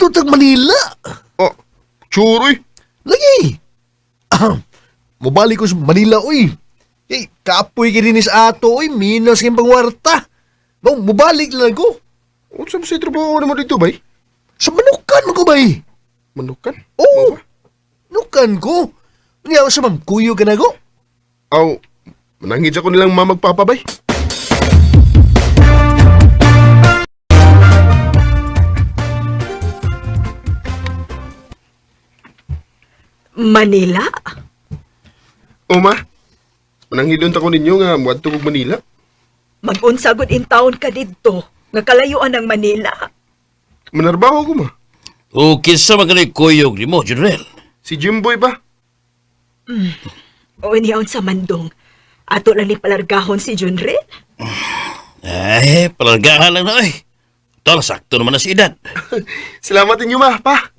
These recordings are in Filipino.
Muadto tag Manila. Oh, sure, uy. Lagi. Mubalik ko sa Manila, uy. Eh, kapoy ka din sa ato, uy. Minas kayong pangwarta. Mubalik lang ko. Ano sa masay trabaho naman dito, bay? Sa manukan mo ko, bay. Manukan? Oo. Manukan ko. Niyaw sa ma'am, kuyo ka na ko. Aw, manangid ako nilang mamagpapabay. Manila? O ma, mananghidon ta ko ninyo nga muadto kog Manila. Mag-unsagod in town ka dito, nga kalayuan ng Manila. Manarbaho ko ma. O kinsa man kanay kuyog ni mo, General? Si Jimboy ba? O iniyaon sa mandong, ato lang ni palargahon si Junril. Ay, palargahan lang na ay. Tol, sakto naman na si edad. Salamat ninyo ma, pa.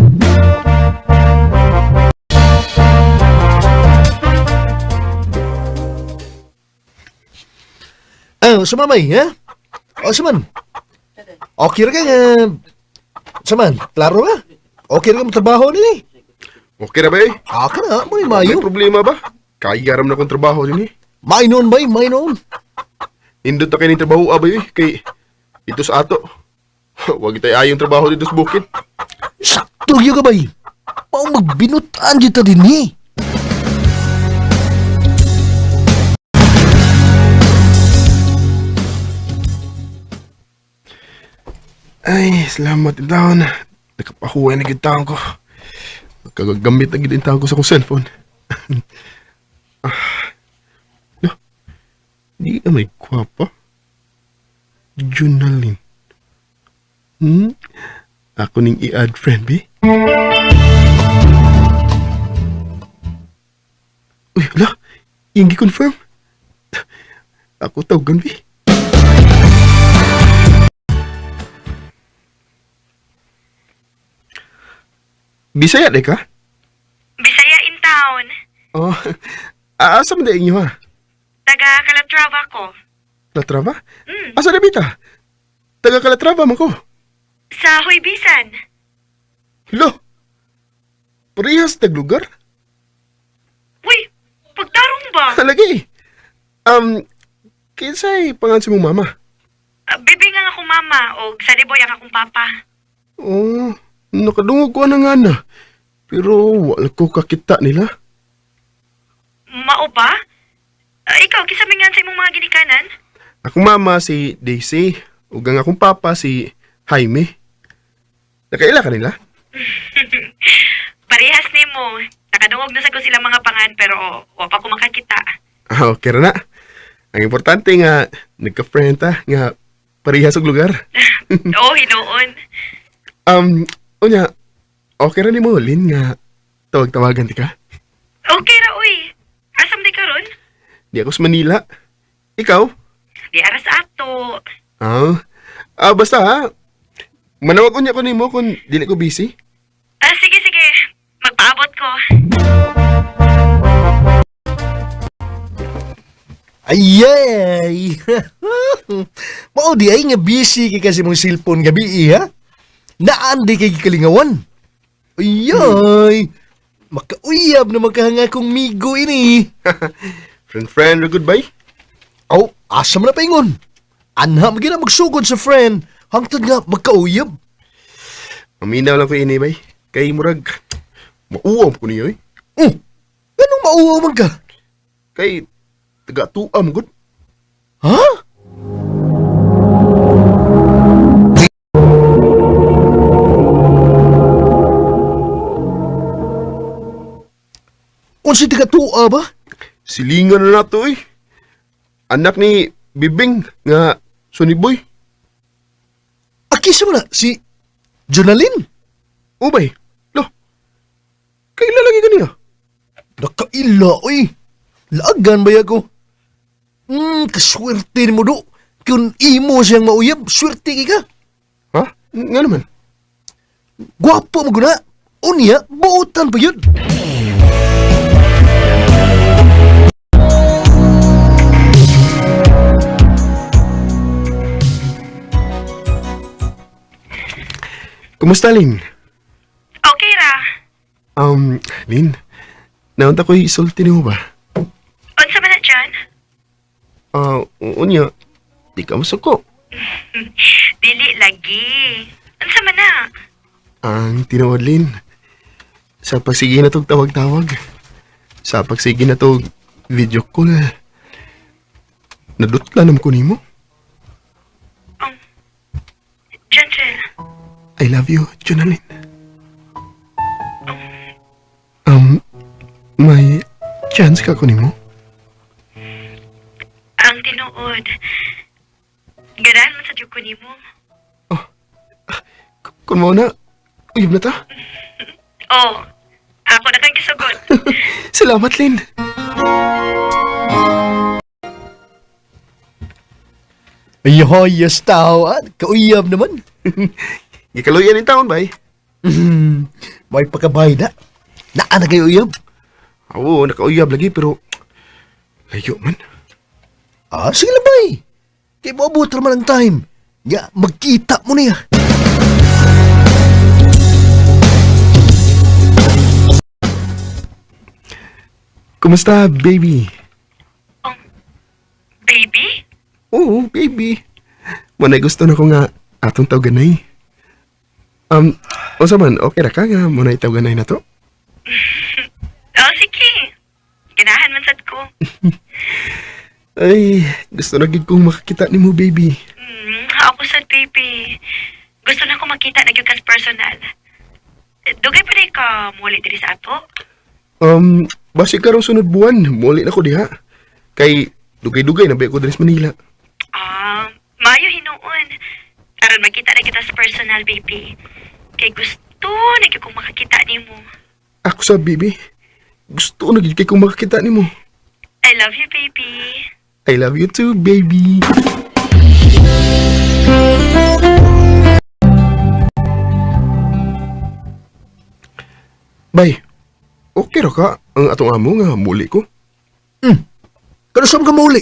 Sumamay, ha? O, saman. Okay ra ka nga. Saman, klaro ka? Okay ra ka trabaho nila eh. Okay na ba eh? Aka na, may May mayo. problema ba? Kayaram na kong trabaho din eh. May noon ba, may noon. Indot na kayo ng trabaho abay eh. Kay ito sa ato. Huwag tayo ayong trabaho dito sa bukid. Sakto yung gabay. Mau magbinutan dito din eh. Ay, salamat yung taon. Nakapahuay na yung taon ko. Kagagamit na yung taon ko sa kong cellphone. No, di ka may kwapa. Junalin. Ako ning i-add friend, be? Uy, hala. Yung gi-confirm. Ako tawagan, be? Bisaya de ka? Bisaya in town. Oh, asa man da inyo ha? Taga Calatrava ko. Latrava? Asa na bita? Taga Calatrava man ko. Sa Hoybisan. Lo, parehas tag lugar? Uy, pagtarong ba? Halagi. Kinsay pangan si mong mama? Bibing ang akong mama o sa liboy ang akong papa. Oh, nakadungog ko na nga na. Pero wala ko kakita nila. Mao ba? Ikaw, kisamingan sa imong mga ginikanan? Akong mama si Daisy. Ug ang akong papa si Jaime. Nakaila ka nila? Parehas ni mo. Nakadungog na sa ko sila mga pangan pero wa pa ko makakita. Ah, okay ra na. Ang importante nga, nagka-friend ta, nga parehas og lugar. Oo, hinoon. Unya, okay ra ni mo, Lin, nga tawag-tawagan ti ka? Okay ra, uy. Asam di karon? Di ako sa Manila. Ikaw? Di ara sa ato. Basta ha. Manawag unya ko nimo kung dili ko busy. Sige, sige. Magpaabot ko. Ayay! Mao di ay nga busy kay kasi mong cellphone gabi ha? Naan di kay kalingawan. Ayay! Makauyab na magkahanga kong migo ini. Friend, goodbye. Oh, asa man na paingon. Anha mo gina magsugod sa friend. Hangtod nga magkauyab. Maminaw lang ko ini, bay. Kay murag, mauwam ko niyo eh. Anong mauwaw man ka? Kay, taga-tuam, good. Ha? Kung si taga-tua ba? Silingan na nato eh. Anak ni Bibing nga Suniboy. Akisa mo na, si Jonalyn. Ubay, lo. Kaila lagi ka niya. Nakaila, oy. Laagan ba ako? Kaswerte ni mo do. Kung imo siyang mauyab, swerte ka. Ha? Nga naman. Gwapo mo guna. Unya, buutan pa yun. Kumusta, Lin? Lin, naunta ko'y isulti ni mo ba? Unsa man na dyan? Unya, di ka masuko. Dili lagi. Unsa man na? Ang tinuod, Lin. Sa pagsige na tog tawag-tawag. Sa pagsige na tog video call. Nadutla naman ko nimo. Gentle. I love you, Jonalyn. May chance ka ko nimo? Ang tinuod. Ganahan man sa diyo ko nimo. Kung mo na, uyab na ta. Oh, ako na kang kisugot. Salamat, Lin. Ayos tao, kauyab naman. Ikaluyan yung taon, bay. May pakabay na. Naan na kayo uyab? Oo, nakauyab lagi, pero layo man. Sige lang bay. Kaya maabot naman ang time. Ya, magkita mo niya. Kumusta, baby? Baby? Oo, baby. Manay gusto na ko nga atong tawganay. O man, okay ra ka nga munay tawganay na to? Oh, sige. Ganahan man sad ko. Ay, gusto na gid kong makakita ni mo, baby. Ako sad, baby. Gusto na ko makita na gyud kas personal. Dugay pa rin ka muli diri sa ato? Basi karong sunod buwan, muli na ko diha. Kay dugay-dugay na ba ko diri sa Manila. Mayo hinuon. Aron makita na kita sa personal, baby. Kay gusto na gyud kong makakita nimo. Ako sa baby. Gusto na gid kay kong makakita nimo. I love you, baby. I love you too, baby. Bay, okay ra ka ang atong amo nga muli ko? Kanusam ka mauli?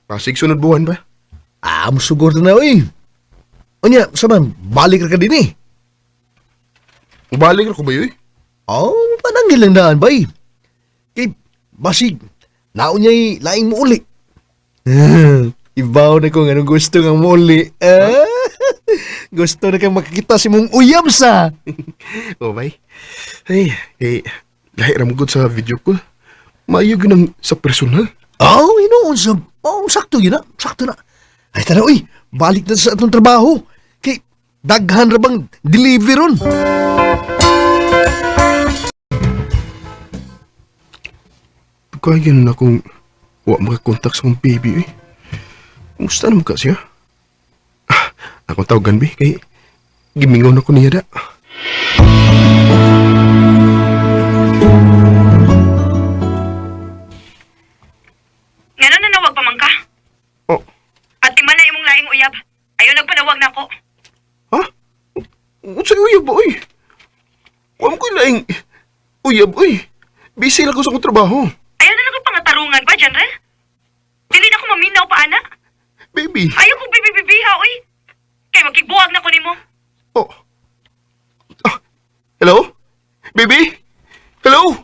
Pasig sunod buwan ba? Masugod na uy. Onya, saman, balik ra ka din eh. Balik ra ko ba yoy? Panangil lang daan bay. Kay, basig, naon niya'y laing mauli. Ibaw na kung anong gusto ng mauli. Gusto na kang makakita si mong uyab sa. O bay. Ay, lahi ra mo gud sa video call. Maayo gyud sa personal. Hinoon sa. Sakto yun na. Sakto na. Ay, tara, uy. Balik na sa atong trabaho. Kay, daghan ra bang deliveron. Kaya na akong wa makakontak sa mong baby, eh. Kumusta naman ka siya? Akong tawagan, be, kay gimingaw na ko niya da. Ngano na nawag pa man ka? Oh, At man na imong laing uyab. Ayaw nagpanawag na ako. ha? Sa'yo uyab ba, oy? Huwag ko laing uyab, oy. Busy lang ko sa akong trabaho. Ayaw na lang pangatarungan pa, General. Dili na ko maminaw pa, ana. Baby. Ayaw ko bibibibiha, oy. Kay magkibuwag na ko nimo. Oh. Hello? Baby? Hello?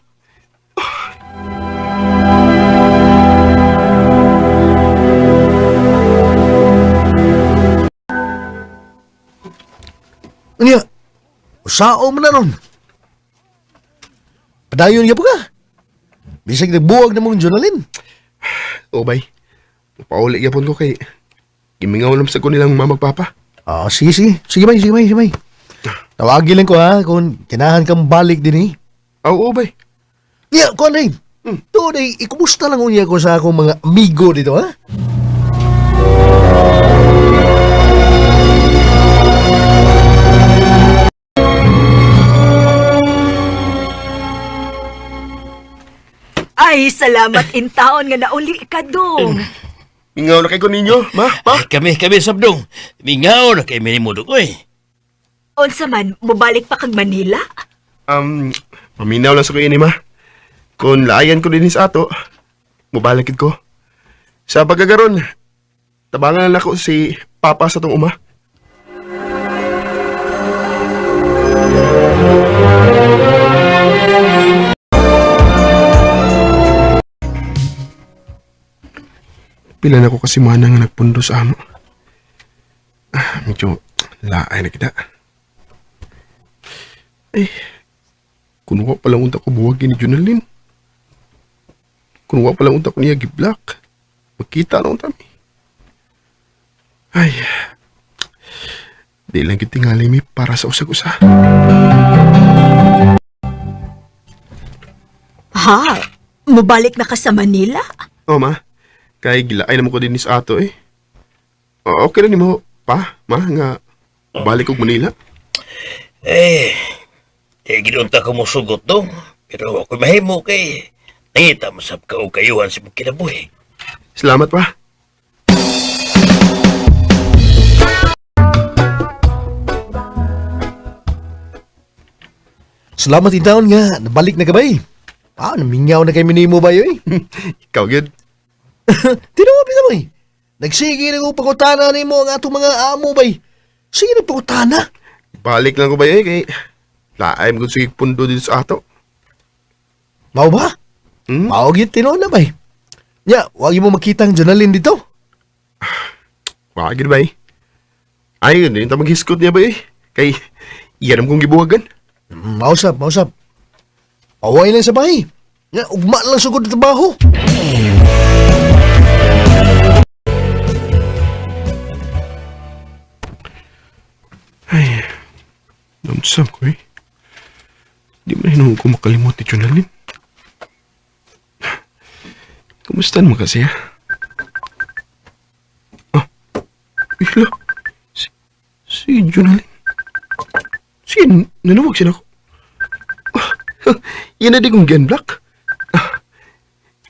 Unya, usao mo na ron. Padayon niya po ka. Bisag nagbuwag na mong Jonalyn. Oh, bay. Pauli yapon ko kay gimingaw lang sa ko nilang mamagpapa. Sige, sige. Sige, bay, sige, bay, sige, bay. Tawagin lang ko ha, kung kinahan kang balik din eh. Oo, bay. Yeah, Conrad. Today, ikumusta lang unya ko sa akong mga amigo dito, ha? Ay, salamat in taon nga nauli ka dong. Mingaw na kay ko ninyo, ma, pa. Kami sabdong. Mingaw na kay minimudok, oy. Unsa man, mubalik pa kag Manila? Maminaw lang sa ko ini, ma. Kung laayan ko din sa ato, mubalagid ko. Sa pagkagaron, tabangan na ako si Papa sa tong uma. pila na ko kasi mana nga nagpundo sa amo. Medyo laay na kita. Ay, kunuha palang unta ko buwagin ni Junalyn. Kunuha palang unta ko niya giblak. Magkita na unta mi. Ay, di lang kitingali mi para sa usag-usa. Ha? Mubalik na ka sa Manila? Oh, ma. Kaya gilaay naman ko din sa ato eh. Okay na ni mo, pa, ma, nga balik og Manila. Ginunta ko mo sugot dong. Pero ako mahimo kay nangita masab ka o kayuhan si mong kinabuhi. Salamat, pa. Salamat in taon nga, nabalik na ka ba eh? Namingaw na kay minimo ba yun eh? Ikaw, good. Tinuwabi na mo eh. Nagsige na ko pagkutana ni mo ang atong mga amo ba eh. Sige na pagkutana. Balik lang ko ba kay laay mo sige pundo dito sa ato. Mao ba? Hmm? Mao gyud tinuod na ba eh. Nya, wag mo makita ang Jonalyn dito. Wagin ba eh? Ay, yun, yung tamang hiskot niya ba eh? Kay, iyan naman kong gibuwagan. Mausap. Away lang sa bahay. Nya, ugma lang sugod na trabaho. Ay, namsam ko eh. Di man hinungo ko makalimot ni Jonalyn. Kumusta naman kasi ha? Ihla, si Jonalyn. Nanawag siya na ako. Yan na di kong Gen Black.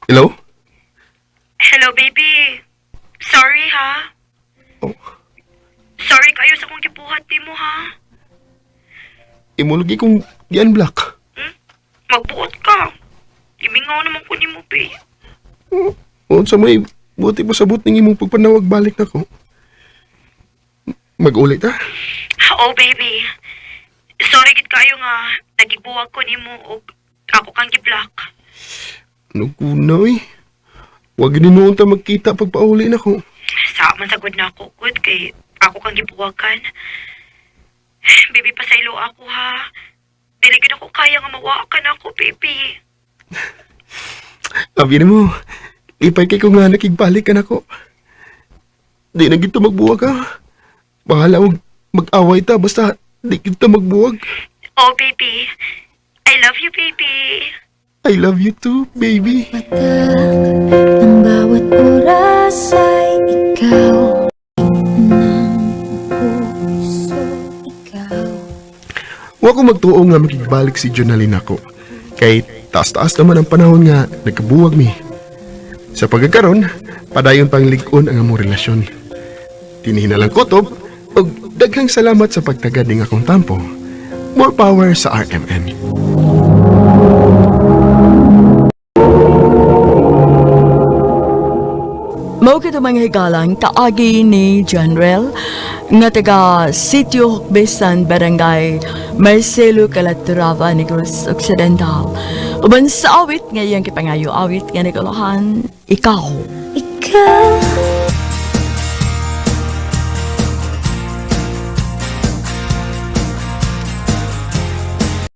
Hello? Hello, baby. Sorry, ha? Oh, Sorry kayo sa kong gibuhat di mo, ha? imulagi kong Gen Black. Magbuot ka. Imingaw naman ko ni mo, be. O, sa may buti pa sabot ng imong pagpanawag balik na ko. Mag-ulit ha? Oh, baby. Sorry gid kayo nga. Nagibuwag ko ni mo o ako kang gi-block. Ano ko na eh. Huwag gininuon ta magkita pagpauli na ko. Sa man sagod na ako, good, kay ako kang gibuwagan. Baby, pasaylo ako, ha? Dili gid ako kaya nga mawakan ako, baby. Sabi na mo, ipay kay ko nga nakigbalik ka na ko. Di na kita magbuwag ha. Bahala huwag mag-away ta basta di kita magbuwag. Oh, baby. I love you, baby. I love you too, baby. Ang bawat oras ay ikaw ng puso, ikaw. Huwag ko magtuo nga makigbalik si Jonalyn ako. Kay taas-taas naman ang panahon nga nagkabuwag mi. Sa pagkakaroon, padayon pang ligon ang among relasyon. Tinihinalang kotob, o daghang salamat sa pagtagading akong tampo. More power sa RMN. Mao kita mga higalang kaagi ni General nga taga Sitio Hukbesan, Barangay Marcelo Calatrava, Negros Occidental. Uban sa awit ngayon kipangayo awit nga nagalohan, ikaw. Ikaw